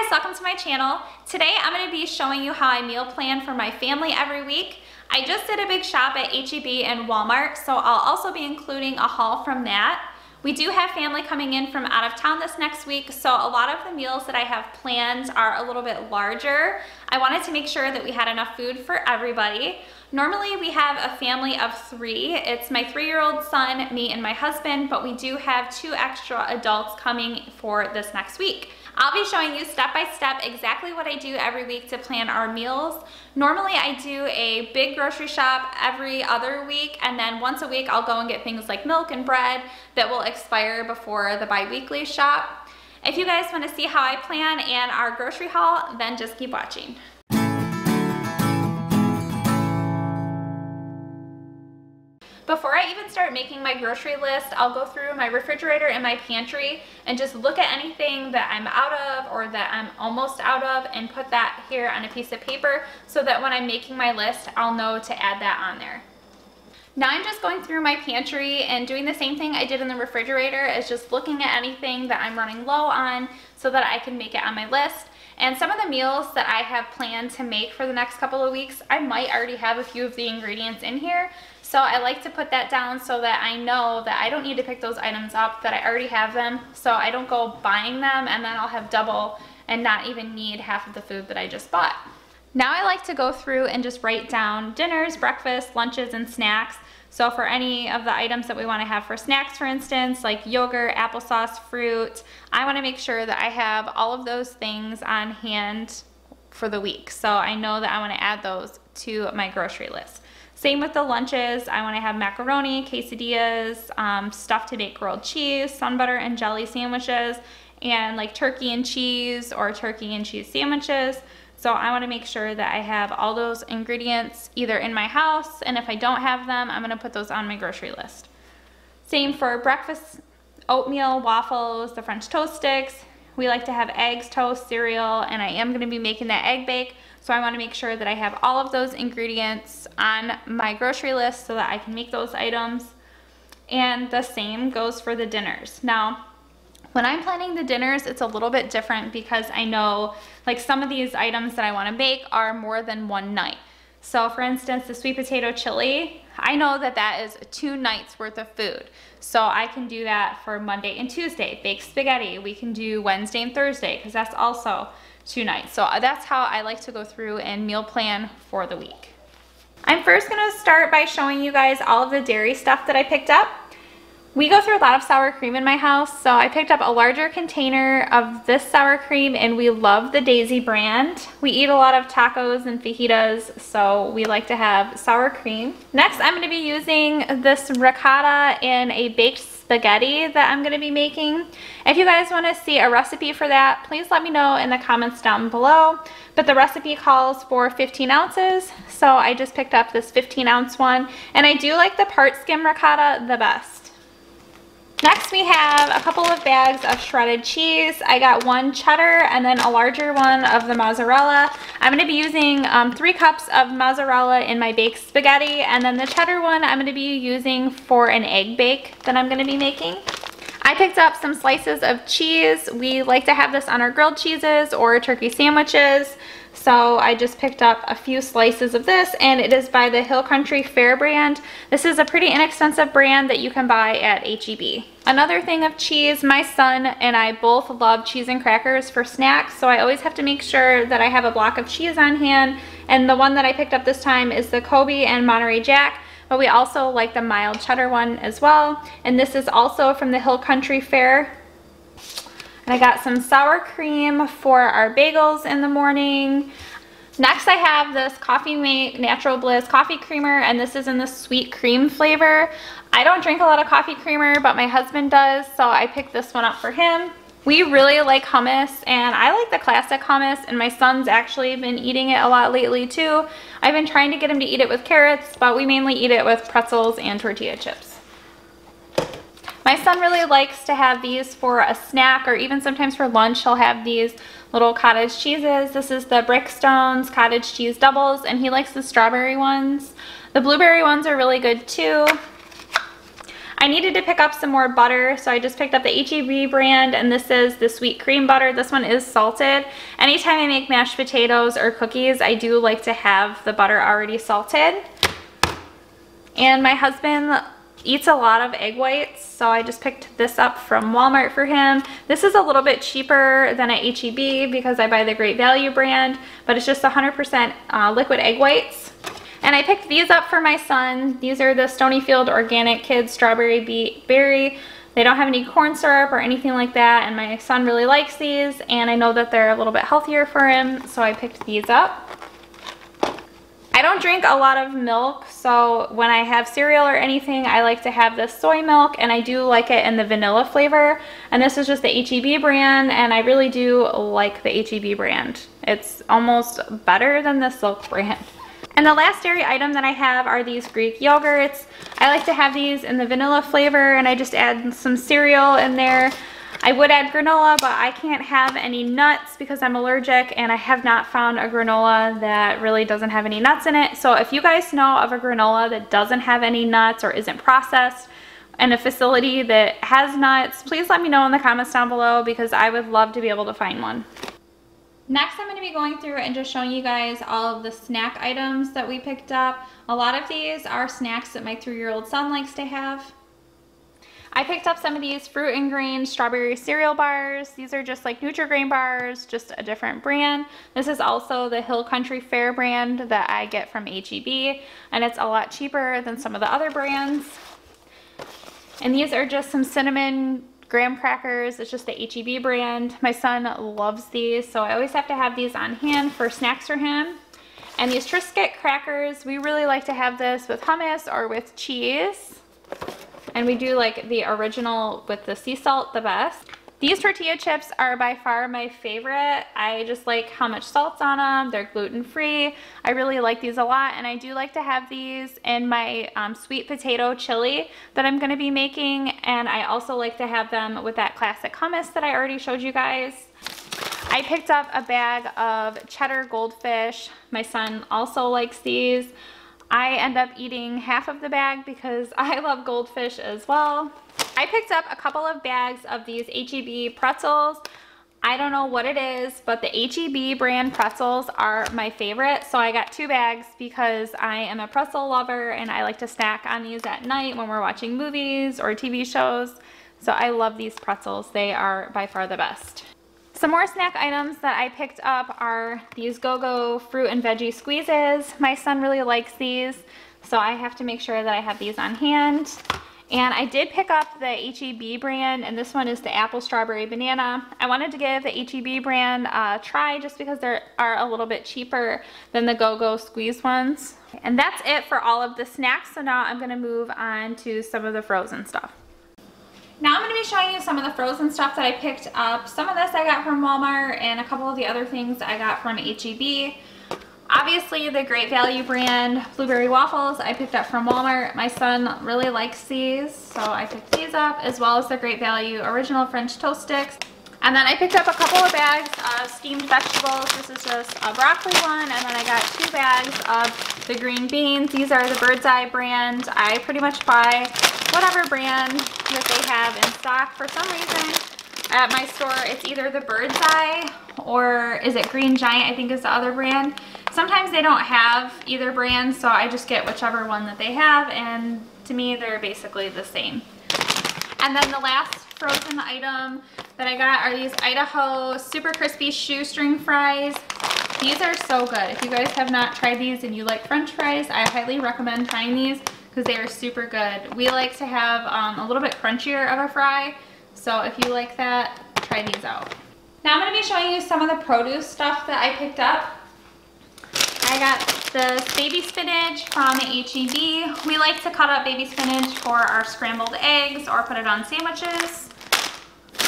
guys, welcome to my channel. Today I'm going to be showing you how I meal plan for my family every week. I just did a big shop at HEB and Walmart, so I'll also be including a haul from that. We do have family coming in from out of town this next week, so a lot of the meals that I have planned are a little bit larger. I wanted to make sure that we had enough food for everybody. Normally we have a family of 3. It's my 3-year-old son, me, and my husband, but we do have 2 extra adults coming for this next week. I'll be showing you step by step exactly what I do every week to plan our meals. Normally I do a big grocery shop every other week, and then once a week I'll go and get things like milk and bread that will expire before the bi-weekly shop. If you guys want to see how I plan and our grocery haul, then just keep watching. Before I even start making my grocery list, I'll go through my refrigerator and my pantry and just look at anything that I'm out of or that I'm almost out of and put that here on a piece of paper so that when I'm making my list, I'll know to add that on there. Now I'm just going through my pantry and doing the same thing I did in the refrigerator, is just looking at anything that I'm running low on so that I can make it on my list. And some of the meals that I have planned to make for the next couple of weeks, I might already have a few of the ingredients in here. So I like to put that down so that I know that I don't need to pick those items up, that I already have them, so I don't go buying them and then I'll have double and not even need half of the food that I just bought. Now I like to go through and just write down dinners, breakfast, lunches, and snacks. So for any of the items that we want to have for snacks, for instance, like yogurt, applesauce, fruit, I want to make sure that I have all of those things on hand for the week. So I know that I want to add those to my grocery list. Same with the lunches. I want to have macaroni, quesadillas, stuff to bake grilled cheese, sun butter and jelly sandwiches, and like turkey and cheese or turkey and cheese sandwiches. So I want to make sure that I have all those ingredients either in my house, and if I don't have them, I'm going to put those on my grocery list. Same for breakfast: oatmeal, waffles, the French toast sticks. We like to have eggs, toast, cereal, and I am going to be making that egg bake. So I want to make sure that I have all of those ingredients on my grocery list so that I can make those items. And the same goes for the dinners. Now, when I'm planning the dinners, it's a little bit different because I know like some of these items that I want to bake are more than one night. So for instance, the sweet potato chili, I know that that is 2 nights worth of food. So I can do that for Monday and Tuesday. Baked spaghetti, we can do Wednesday and Thursday because that's also 2 nights. So that's how I like to go through and meal plan for the week. I'm first going to start by showing you guys all of the dairy stuff that I picked up. We go through a lot of sour cream in my house, so I picked up a larger container of this sour cream, and we love the Daisy brand. We eat a lot of tacos and fajitas, so we like to have sour cream. Next, I'm going to be using this ricotta in a baked spaghetti that I'm going to be making. If you guys want to see a recipe for that, please let me know in the comments down below. But the recipe calls for 15 ounces, so I just picked up this 15-ounce one, and I do like the part skim ricotta the best. Next we have a couple of bags of shredded cheese. I got 1 cheddar and then a larger one of the mozzarella. I'm going to be using 3 cups of mozzarella in my baked spaghetti, and then the cheddar one I'm going to be using for an egg bake that I'm going to be making. I picked up some slices of cheese. We like to have this on our grilled cheeses or turkey sandwiches. So I just picked up a few slices of this, and it is by the Hill Country Fare brand. This is a pretty inexpensive brand that you can buy at HEB. Another thing of cheese, my son and I both love cheese and crackers for snacks, so I always have to make sure that I have a block of cheese on hand, and the one that I picked up this time is the Kobe and Monterey Jack, but we also like the mild cheddar one as well, and this is also from the Hill Country Fare. And I got some sour cream for our bagels in the morning. Next I have this Coffee Mate Natural Bliss coffee creamer, and this is in the sweet cream flavor. I don't drink a lot of coffee creamer, but my husband does, so I picked this one up for him. We really like hummus, and I like the classic hummus, and my son's actually been eating it a lot lately too. I've been trying to get him to eat it with carrots, but we mainly eat it with pretzels and tortilla chips. My son really likes to have these for a snack, or even sometimes for lunch he'll have these little cottage cheeses. This is the Brickstones cottage cheese doubles, and he likes the strawberry ones. The blueberry ones are really good too. I needed to pick up some more butter, so I just picked up the HEB brand, and this is the sweet cream butter. This one is salted. Anytime I make mashed potatoes or cookies, I do like to have the butter already salted. And my husband eats a lot of egg whites, so I just picked this up from Walmart for him. This is a little bit cheaper than at HEB because I buy the Great Value brand, but it's just 100% liquid egg whites. And I picked these up for my son. These are the Stonyfield Organic Kids Strawberry Berry. They don't have any corn syrup or anything like that, and my son really likes these, and I know that they're a little bit healthier for him, so I picked these up. I don't drink a lot of milk, so when I have cereal or anything, I like to have this soy milk, and I do like it in the vanilla flavor. And this is just the HEB brand, and I really do like the HEB brand. It's almost better than the Silk brand. And the last dairy item that I have are these Greek yogurts. I like to have these in the vanilla flavor, and I just add some cereal in there. I would add granola, but I can't have any nuts because I'm allergic, and I have not found a granola that really doesn't have any nuts in it. So if you guys know of a granola that doesn't have any nuts or isn't processed and a facility that has nuts, please let me know in the comments down below because I would love to be able to find one. Next, I'm going to be going through and just showing you guys all of the snack items that we picked up. A lot of these are snacks that my 3-year-old son likes to have. I picked up some of these fruit and grain strawberry cereal bars. These are just like Nutri-Grain bars, just a different brand. This is also the Hill Country Fare brand that I get from HEB, and it's a lot cheaper than some of the other brands. And these are just some cinnamon graham crackers. It's just the HEB brand. My son loves these, so I always have to have these on hand for snacks for him. And these Triscuit crackers, we really like to have this with hummus or with cheese. And we do like the original with the sea salt the best. These tortilla chips are by far my favorite. I just like how much salt's on them. They're gluten-free. I really like these a lot, and I do like to have these in my sweet potato chili that I'm going to be making, and I also like to have them with that classic hummus that I already showed you guys. I picked up a bag of cheddar goldfish. My son also likes these. I end up eating half of the bag because I love goldfish as well. I picked up a couple of bags of these HEB pretzels. I don't know what it is, but the HEB brand pretzels are my favorite. So I got 2 bags because I am a pretzel lover and I like to snack on these at night when we're watching movies or TV shows. So I love these pretzels. They are by far the best. Some more snack items that I picked up are these Go-Go fruit and veggie squeezes. My son really likes these, so I have to make sure that I have these on hand. And I did pick up the HEB brand, and this one is the apple strawberry banana. I wanted to give the HEB brand a try just because they are a little bit cheaper than the Go-Go squeeze ones. And that's it for all of the snacks, so now I'm gonna move on to some of the frozen stuff. Now I'm going to be showing you some of the frozen stuff that I picked up. Some of this I got from Walmart, and a couple of the other things I got from HEB. Obviously the Great Value brand blueberry waffles I picked up from Walmart. My son really likes these, so I picked these up, as well as the Great Value original French toast sticks. And then I picked up a couple of bags of steamed vegetables. This is just a broccoli one, and then I got 2 bags of the green beans. These are the Bird's Eye brand. I pretty much buy whatever brand that they have in stock. For some reason at my store it's either the Bird's Eye or is it Green Giant, I think is the other brand. Sometimes they don't have either brand, so I just get whichever one that they have, and to me they're basically the same. And then the last frozen item that I got are these Idaho super crispy shoestring fries. These are so good. If you guys have not tried these and you like French fries, I highly recommend trying these because they are super good. We like to have a little bit crunchier of a fry, so if you like that, try these out. Now I'm going to be showing you some of the produce stuff that I picked up. I got the baby spinach from HEB. We like to cut up baby spinach for our scrambled eggs or put it on sandwiches.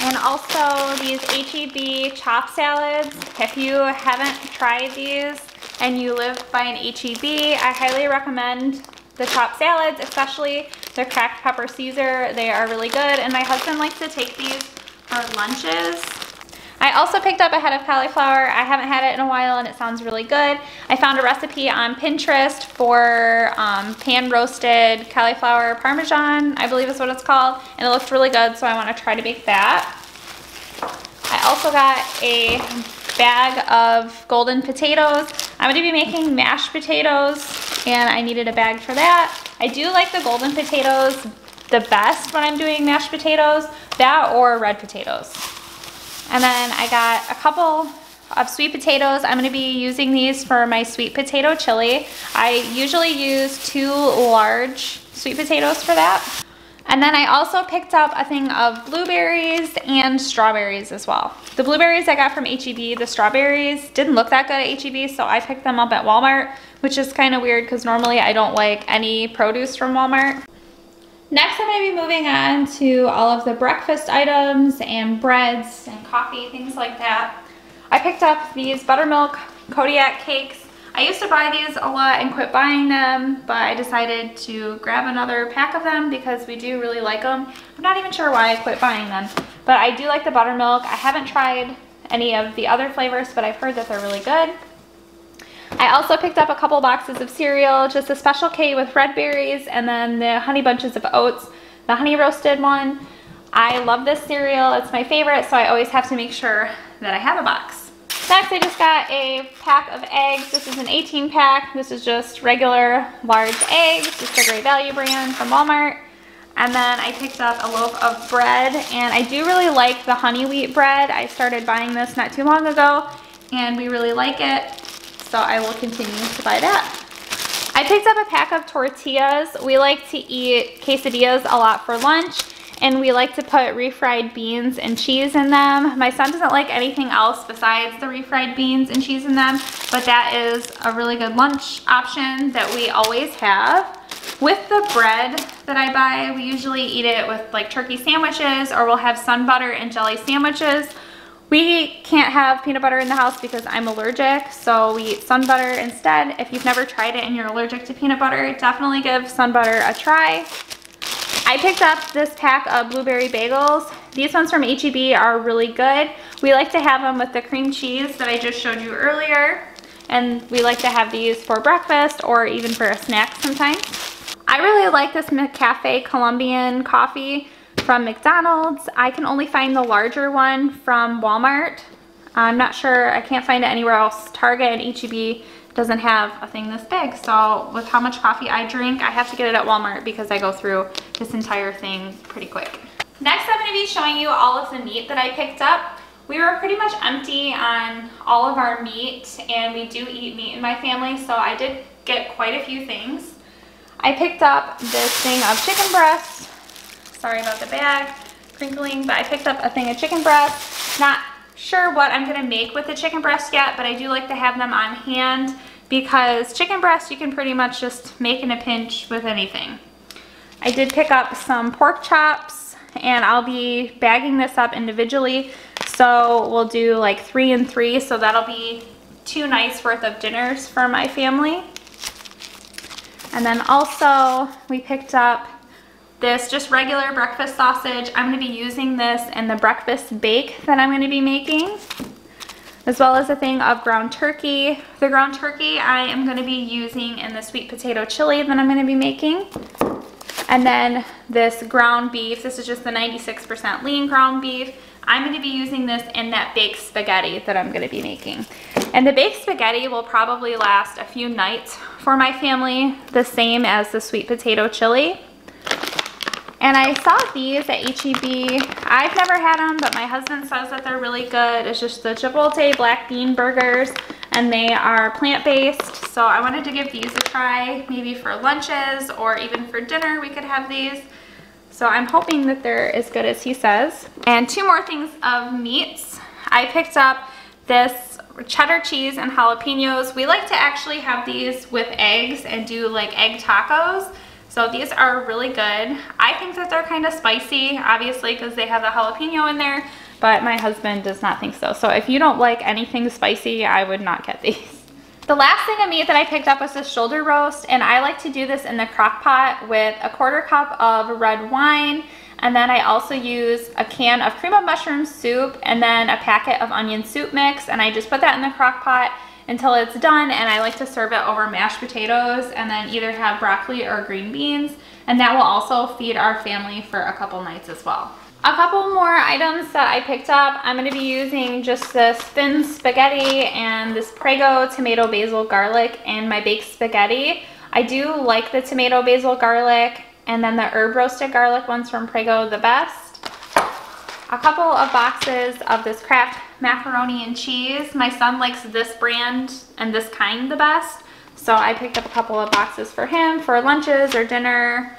And also these HEB chopped salads. If you haven't tried these and you live by an HEB, I highly recommend the chopped salads, especially the cracked pepper Caesar. They are really good, and my husband likes to take these for lunches. I also picked up a head of cauliflower. I haven't had it in a while and it sounds really good. I found a recipe on Pinterest for pan roasted cauliflower parmesan, I believe is what it's called, and it looked really good, so I want to try to make that. I also got a bag of golden potatoes. I'm going to be making mashed potatoes and I needed a bag for that. I do like the golden potatoes the best when I'm doing mashed potatoes, that or red potatoes. And then I got a couple of sweet potatoes. I'm gonna be using these for my sweet potato chili. I usually use 2 large sweet potatoes for that. And then I also picked up a thing of blueberries and strawberries as well. The blueberries I got from HEB, the strawberries didn't look that good at HEB, so I picked them up at Walmart, which is kind of weird because normally I don't like any produce from Walmart. Next, I'm going to be moving on to all of the breakfast items and breads and coffee, things like that. I picked up these buttermilk Kodiak cakes. I used to buy these a lot and quit buying them, but I decided to grab another pack of them because we do really like them. I'm not even sure why I quit buying them, but I do like the buttermilk. I haven't tried any of the other flavors, but I've heard that they're really good. I also picked up a couple boxes of cereal, just a Special K with red berries and then the Honey Bunches of Oats, the honey roasted one. I love this cereal, it's my favorite, so I always have to make sure that I have a box. Next, I just got a pack of eggs. This is an 18 pack. This is just regular large eggs. It's a Great Value brand from Walmart. And then I picked up a loaf of bread, and I do really like the honey wheat bread. I started buying this not too long ago, and we really like it. So I will continue to buy that. I picked up a pack of tortillas. We like to eat quesadillas a lot for lunch, and we like to put refried beans and cheese in them. My son doesn't like anything else besides the refried beans and cheese in them, but that is a really good lunch option that we always have. With the bread that I buy, we usually eat it with like turkey sandwiches, or we'll have sun butter and jelly sandwiches. We can't have peanut butter in the house because I'm allergic, so we eat sun butter instead. If you've never tried it and you're allergic to peanut butter, definitely give sun butter a try. I picked up this pack of blueberry bagels. These ones from HEB are really good. We like to have them with the cream cheese that I just showed you earlier, and we like to have these for breakfast or even for a snack sometimes. I really like this McCafe Colombian coffee from McDonald's. I can only find the larger one from Walmart. I'm not sure, I can't find it anywhere else. Target and HEB doesn't have a thing this big, so with how much coffee I drink, I have to get it at Walmart because I go through this entire thing pretty quick. Next, I'm going to be showing you all of the meat that I picked up. We were pretty much empty on all of our meat, and we do eat meat in my family, so I did get quite a few things. I picked up this thing of chicken breasts. Sorry about the bag crinkling, but I picked up a thing of chicken breasts. Not sure what I'm gonna make with the chicken breast yet, but I do like to have them on hand because chicken breast you can pretty much just make in a pinch with anything. I did pick up some pork chops, and I'll be bagging this up individually. So we'll do like 3 and 3, so that'll be 2 nights worth of dinners for my family. And then also we picked up this just regular breakfast sausage. I'm going to be using this in the breakfast bake that I'm going to be making, as well as a thing of ground turkey. The ground turkey I am going to be using in the sweet potato chili that I'm going to be making. And then this ground beef, this is just the 96% lean ground beef. I'm going to be using this in that baked spaghetti that I'm going to be making. And the baked spaghetti will probably last a few nights for my family, the same as the sweet potato chili. And I saw these at HEB. I've never had them, but my husband says that they're really good. It's just the Chipotle black bean burgers, and they are plant-based. So I wanted to give these a try, maybe for lunches or even for dinner we could have these. So I'm hoping that they're as good as he says. And 2 more things of meats. I picked up this cheddar cheese and jalapenos. We like to actually have these with eggs and do like egg tacos. So these are really good. I think that they're kind of spicy, obviously, because they have the jalapeno in there, but my husband does not think so. So if you don't like anything spicy, I would not get these. The last thing of meat that I picked up was this shoulder roast, and I like to do this in the crock pot with a 1/4 cup of red wine. And then I also use a can of cream of mushroom soup and then a packet of onion soup mix, and I just put that in the crock pot until it's done, and I like to serve it over mashed potatoes and then either have broccoli or green beans, and that will also feed our family for a couple nights as well. A couple more items that I picked up. I'm going to be using just this thin spaghetti and this Prego tomato basil garlic in my baked spaghetti. I do like the tomato basil garlic and then the herb roasted garlic ones from Prego the best. A couple of boxes of this Kraft macaroni and cheese. My son likes this brand and this kind the best, so I picked up a couple of boxes for him for lunches or dinner.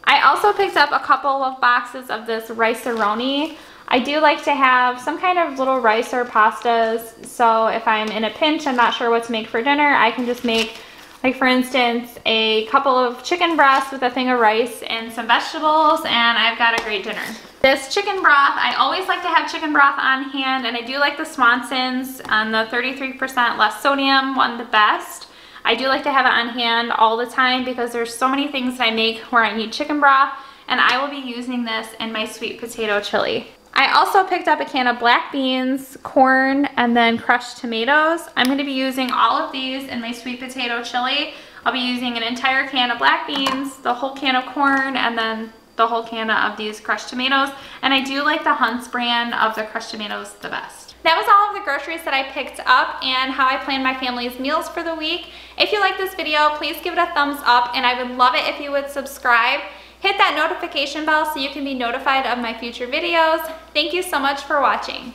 I also picked up a couple of boxes of this rice-a-roni. I do like to have some kind of little rice or pastas, so if I'm in a pinch, I'm not sure what to make for dinner, I can just make, like for instance, a couple of chicken breasts with a thing of rice and some vegetables, and I've got a great dinner. This chicken broth, I always like to have chicken broth on hand, and I do like the Swanson's on the 33% less sodium one the best. I do like to have it on hand all the time because there's so many things that I make where I need chicken broth, and I will be using this in my sweet potato chili. I also picked up a can of black beans, corn, and then crushed tomatoes. I'm going to be using all of these in my sweet potato chili. I'll be using an entire can of black beans, the whole can of corn, and then the whole can of these crushed tomatoes. And I do like the Hunt's brand of the crushed tomatoes the best. That was all of the groceries that I picked up and how I plan my family's meals for the week. If you like this video, please give it a thumbs up, and I would love it if you would subscribe. Hit that notification bell so you can be notified of my future videos. Thank you so much for watching.